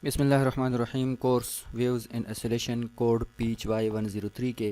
بسم اللہ الرحمن الرحیم. Course waves and oscillation code PH Y 103 کے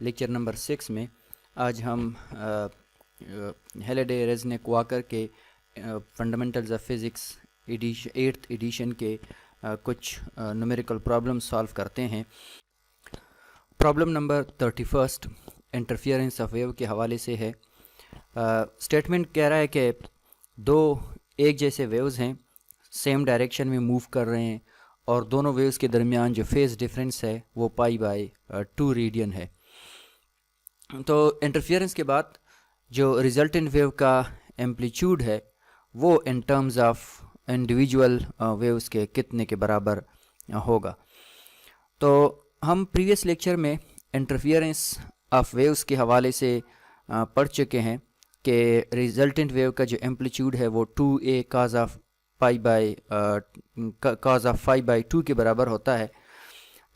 لیکچر نمبر 6 میں آج ہم ہیلیڈے ریزنک واکر کے fundamentals of physics 8th edition کے کچھ نومیریکل پرابلم سالو کرتے ہیں. Problem number 31 interference of wave کے حوالے سے ہے. اسٹیٹمنٹ کہہ رہا ہے کہ دو ایک جیسے ویوز ہیں، سیم ڈائریکشن میں موو کر رہے ہیں، اور دونوں ویوز کے درمیان جو فیز ڈفرینس ہے وہ π/2 ریڈین ہے. تو انٹرفیئرنس کے بعد جو ریزلٹنٹ ویو کا ایمپلیچیوڈ ہے وہ in terms of individual waves کے کتنے کے برابر ہوگا. تو ہم پریویس لیکچر میں انٹرفیئرنس آف ویوز کے حوالے سے پڑھ چکے ہیں کہ ریزلٹنٹ ویو کا جو ایمپلیچیوڈ ہے وہ 2a cos of phi/2 کے برابر ہوتا ہے.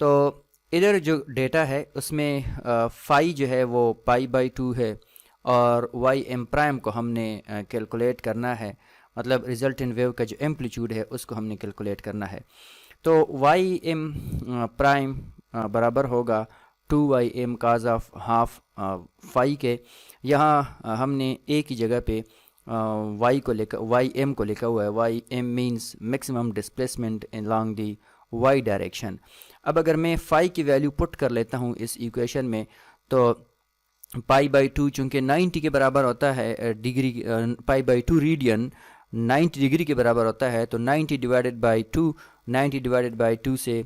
تو ادھر جو ڈیٹا ہے اس میں phi جو ہے وہ π/2 ہے، اور ym' کو ہم نے کیلکولیٹ کرنا ہے، مطلب ریزلٹنٹ ویو کا جو ایمپلیچیوڈ ہے اس کو ہم نے کیلکولیٹ کرنا ہے. تو ym' برابر ہوگا 2ym cos of half phi کے. یہاں ہم نے ایک ہی جگہ پہ ym کو لکھا ہوا ہے. ym means maximum displacement along دی y ڈائریکشن. اب اگر میں phi کی ویلیو پٹ کر لیتا ہوں اس ایکویشن میں، تو π/2 چونکہ 90 کے برابر ہوتا ہے، ڈگری π/2 ریڈین 90 ڈگری کے برابر ہوتا ہے، تو 90/2 سے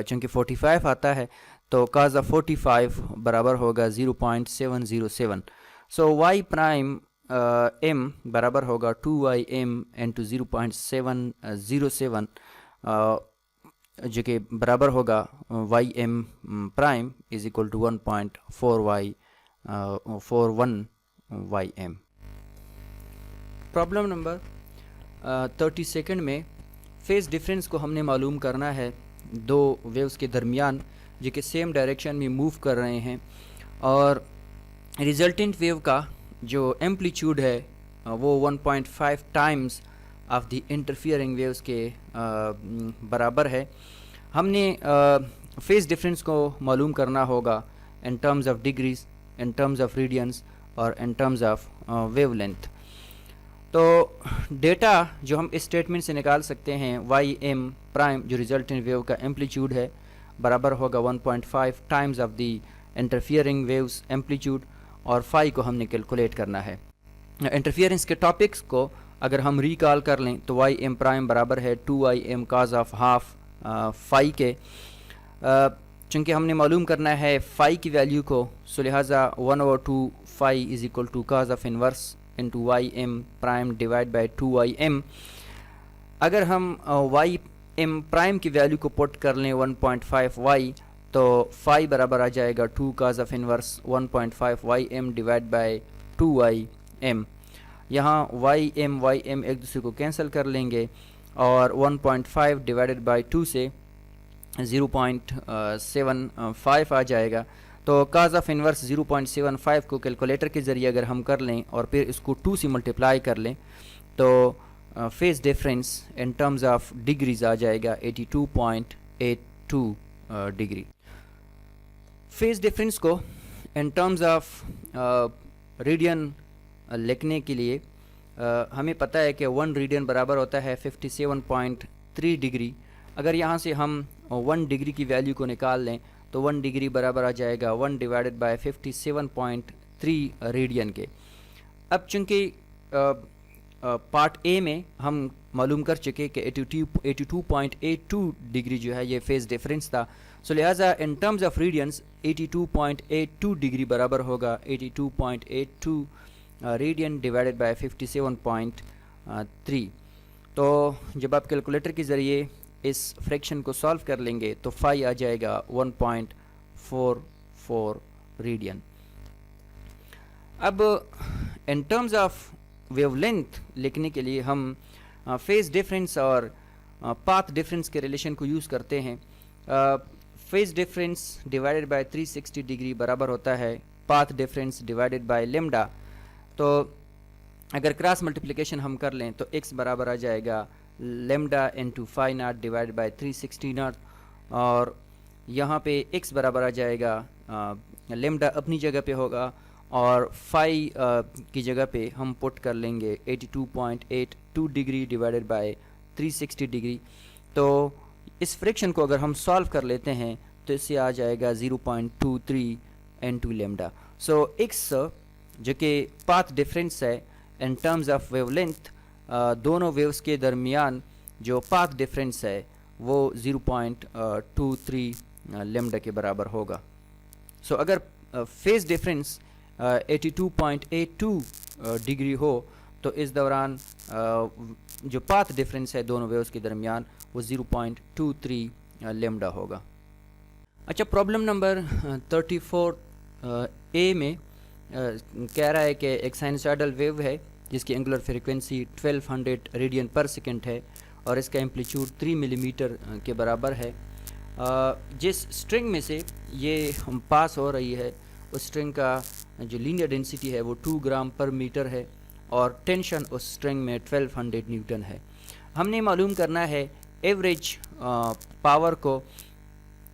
چونکہ 45 آتا ہے تو cos of 45 برابر ہوگا 0.707. سو y' m برابر ہوگا 2ym into 0.707 جو کہ برابر ہوگا ym' is equal to 1.41 ym. Problem number 32 میں فیز ڈفرینس کو ہم نے معلوم کرنا ہے دو ویوز کے درمیان جو کہ سیم ڈائریکشن میں موو کر رہے ہیں، اور ریزلٹنٹ ویو کا جو ایمپلیچیوڈ ہے وہ 1.5 times of the interfering waves کے برابر ہے. ہم نے فیز ڈفرینس کو معلوم کرنا ہوگا in terms of degrees, in terms of radians اور in terms of wavelength. تو ڈیٹا جو ہم اس اسٹیٹمنٹ سے نکال سکتے ہیں ym' جو ریزلٹنٹ ویو کا ایمپلیچیوڈ ہے برابر ہوگا 1.5 times of the interfering waves amplitude, اور phi کو ہم نے کیلکولیٹ کرنا ہے. انٹرفیئرنس کے ٹاپکس کو اگر ہم ریکال کر لیں تو ym' برابر ہے 2ym cos of half phi کے. چونکہ ہم نے معلوم کرنا ہے phi کی ویلیو کو، سو لہٰذا 1/2 phi is equal to cos of inverse into ym' divided by 2ym. اگر ہم ym' کی ویلیو کو پٹ کر لیں 1.5 y، تو phi برابر آ جائے گا 2 cos of inverse 1.5 ym divided by 2ym. یہاں ym ایک دوسرے کو کینسل کر لیں گے، اور 1.5 ڈیوائڈڈ بائی 2 سے 0.75 آ جائے گا. تو cos of inverse 0.75 کو کیلکولیٹر کے ذریعے اگر ہم کر لیں اور پھر اس کو 2 سے ملٹیپلائی کر لیں تو phase difference in terms of degrees آ جائے گا 82.82 ڈگری. فیز ڈفرینس کو ان ٹرمز آف ریڈین لکھنے کے لیے ہمیں پتہ ہے کہ 1 ریڈین برابر ہوتا ہے 57.3 ڈگری. اگر یہاں سے ہم 1 ڈگری کی ویلیو کو نکال لیں تو 1 ڈگری برابر آ جائے گا 1 ڈیوائڈڈ بائی 57.3 ریڈین کے. اب چونکہ پارٹ اے میں ہم معلوم کر چکے کہ 82.82 ڈگری جو ہے یہ فیز ڈفرینس تھا، سو لہٰذا in terms of radians 82.82 degree برابر ہوگا 82.82 ریڈین ڈیوائڈڈ بائی 57.3. تو جب آپ کیلکولیٹر کے ذریعے اس فریکشن کو سالو کر لیں گے تو phi آ جائے گا 1.44 ریڈین. اب ان ٹرمز آف ویو لینتھ لکھنے کے لیے ہم فیز ڈفرینس اور پاتھ ڈفرینس کے ریلیشن کو یوز کرتے ہیں. Phase difference divided by 360 degree برابر ہوتا ہے path difference divided by lambda. تو اگر کراس ملٹیپلیکیشن ہم کر لیں تو x برابر آ جائے گا lambda into 5 not divide by 360 not, اور یہاں پہ x برابر آ جائے گا لیمڈا اپنی جگہ پہ ہوگا اور فائی کی جگہ پہ ہم پٹ کر لیں گے 82.82 ڈگری ڈیوائڈڈ بائی 360 ڈگری. تو اس فریکشن کو اگر ہم سالو کر لیتے ہیں تو اس سے آ جائے گا 0.23 انٹو لیمڈا. سو x جو کہ پاتھ ڈفرینس ہے ان ٹرمز آف ویو لینتھ، دونوں ویوز کے درمیان جو پاتھ ڈفرینس ہے وہ 0.23 لیمڈا کے برابر ہوگا. سو اگر فیز ڈفرینس 82.82 ڈگری ہو تو اس دوران جو پاتھ ڈفرینس ہے دونوں ویوز کے درمیان وہ 0.23 لیمڈا ہوگا. اچھا، پرابلم نمبر 34 اے میں کہہ رہا ہے کہ ایک سائنوسائیڈل ویو ہے جس کی انگولر فریکوینسی 1200 ریڈین پر سیکنڈ ہے اور اس کا ایمپلیٹیوڈ 3 ملی میٹر کے برابر ہے. جس اسٹرنگ میں سے یہ پاس ہو رہی ہے اس اسٹرنگ کا جو لینئر ڈینسٹی ہے وہ 2 گرام پر میٹر ہے اور ٹینشن اس اسٹرنگ میں 1200 نیوٹن ہے. ہم نے معلوم کرنا ہے ایوریج پاور کو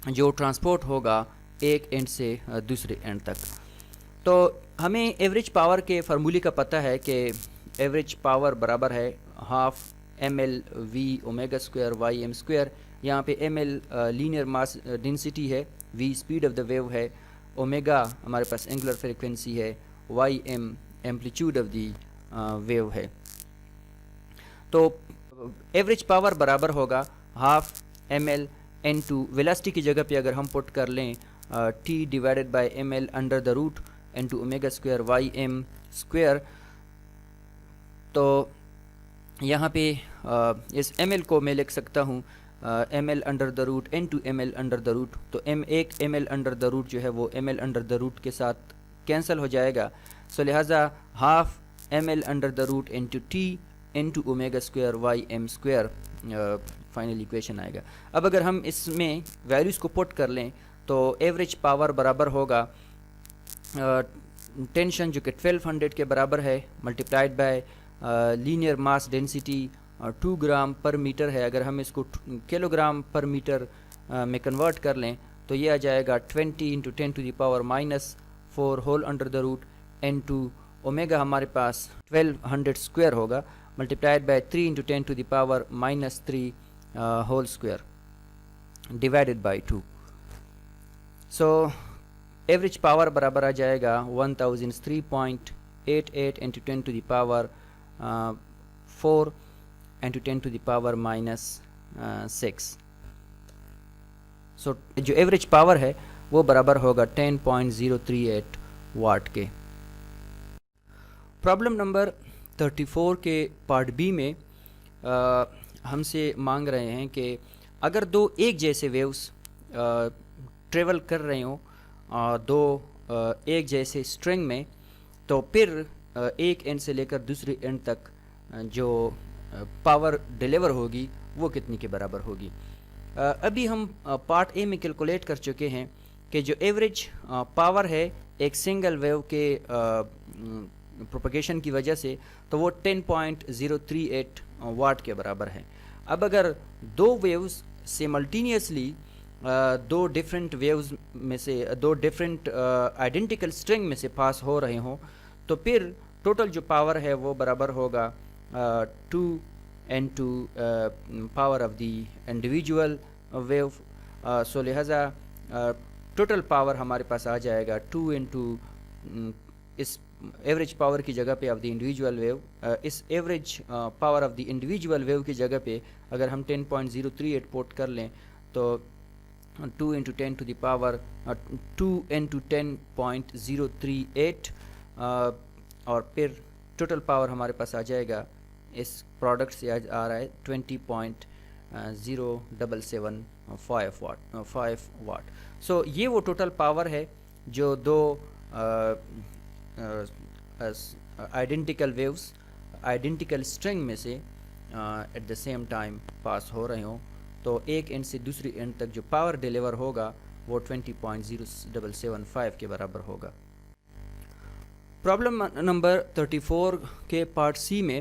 جو ٹرانسپورٹ ہوگا ایک اینڈ سے دوسرے اینڈ تک. تو ہمیں ایوریج پاور کے فارمولے کا پتہ ہے کہ ایوریج پاور برابر ہے half M L V omega square Y M square. یہاں پہ M L linear mass density ہے، V speed of the wave ہے، اومیگا ہمارے پاس اینگولر فریکوینسی ہے، Y M amplitude of the wave ہے. تو ایوریج پاور برابر ہوگا half M L into velocity کی جگہ پہ اگر ہم پٹ کر لیں T divided by M L under the root into omega square Y M square. تو یہاں پہ اس ایم ایل کو میں لکھ سکتا ہوں M L under the root into M L under the root. تو ایک M L under the root جو ہے وہ M L under the root کے ساتھ کینسل ہو جائے گا. سو لہٰذا half M L under the root into T into omega square Y M square final equation آئے گا. اب اگر ہم اس میں ویلیوز کو پٹ کر لیں تو ایوریج پاور برابر ہوگا ٹینشن جو کہ 1200 کے برابر ہے multiplied by linear mass density 2 gram per metre ہے. اگر ہم اس کو کلو گرام پر میٹر میں کنورٹ کر لیں تو یہ آ جائے گا 20 into 10 to the power -4 whole under the root into omega ہمارے پاس 1200 اسکوائر ہوگا multiplied by 3 into 10 to the power -3 whole square divided by 2. So average power برابر آ جائے گا 1003.88 into 10 to the power 4 into 10 to the power -6. So جو average power ہے وہ برابر ہوگا 10.038 واٹ کے. پرابلم نمبر 34 کے پارٹ بی میں ہم سے مانگ رہے ہیں کہ اگر دو ایک جیسے ویوز ٹریول کر رہے ہوں دو ایک جیسے اسٹرنگ میں تو پھر ایک اینڈ سے لے کر دوسرے اینڈ تک جو پاور ڈیلیور ہوگی وہ کتنی کے برابر ہوگی. ابھی ہم پارٹ اے میں کیلکولیٹ کر چکے ہیں کہ جو ایوریج پاور ہے ایک سنگل ویو کے پروپیگیشن کی وجہ سے تو وہ 10.038 واٹ کے برابر ہے. اب اگر دو ویوز سیملٹینیسلی دو ڈیفرنٹ ویوز میں سے دو ڈیفرنٹ آئیڈینٹیکل اسٹرنگ میں سے پاس ہو رہے ہوں تو پھر ٹوٹل جو پاور ہے وہ برابر ہوگا 2 into power of the individual wave. So لہٰذا ٹوٹل پاور ہمارے پاس آ جائے گا 2 انٹو اس ایوریج پاور کی جگہ پہ آف دی انڈیویجول ویو. اس average power of the individual wave کی جگہ پہ اگر ہم 10.038 پوٹ کر لیں تو 2 into 10 to the power 2 into 10.038 اور پھر ٹوٹل پاور ہمارے پاس آ جائے گا اس پروڈکٹ سے آ رہا ہے 20.0775 واٹ. سو یہ وہ ٹوٹل پاور ہے جو دو آئیڈینٹیکل ویوز آئیڈینٹیکل اسٹرنگ میں سے at the same time pass ہو رہے ہوں تو ایک اینڈ سے دوسری اینڈ تک جو پاور ڈیلیور ہوگا وہ 20.0775 کے برابر ہوگا. پرابلم نمبر 34 کے پارٹ سی میں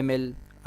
ml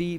p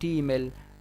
t ml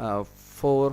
4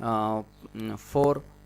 4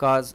cos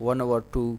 1/2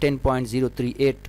10.038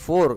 4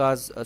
cos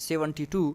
72,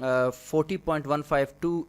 40.152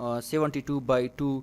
72/2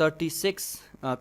36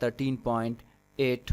13.8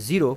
0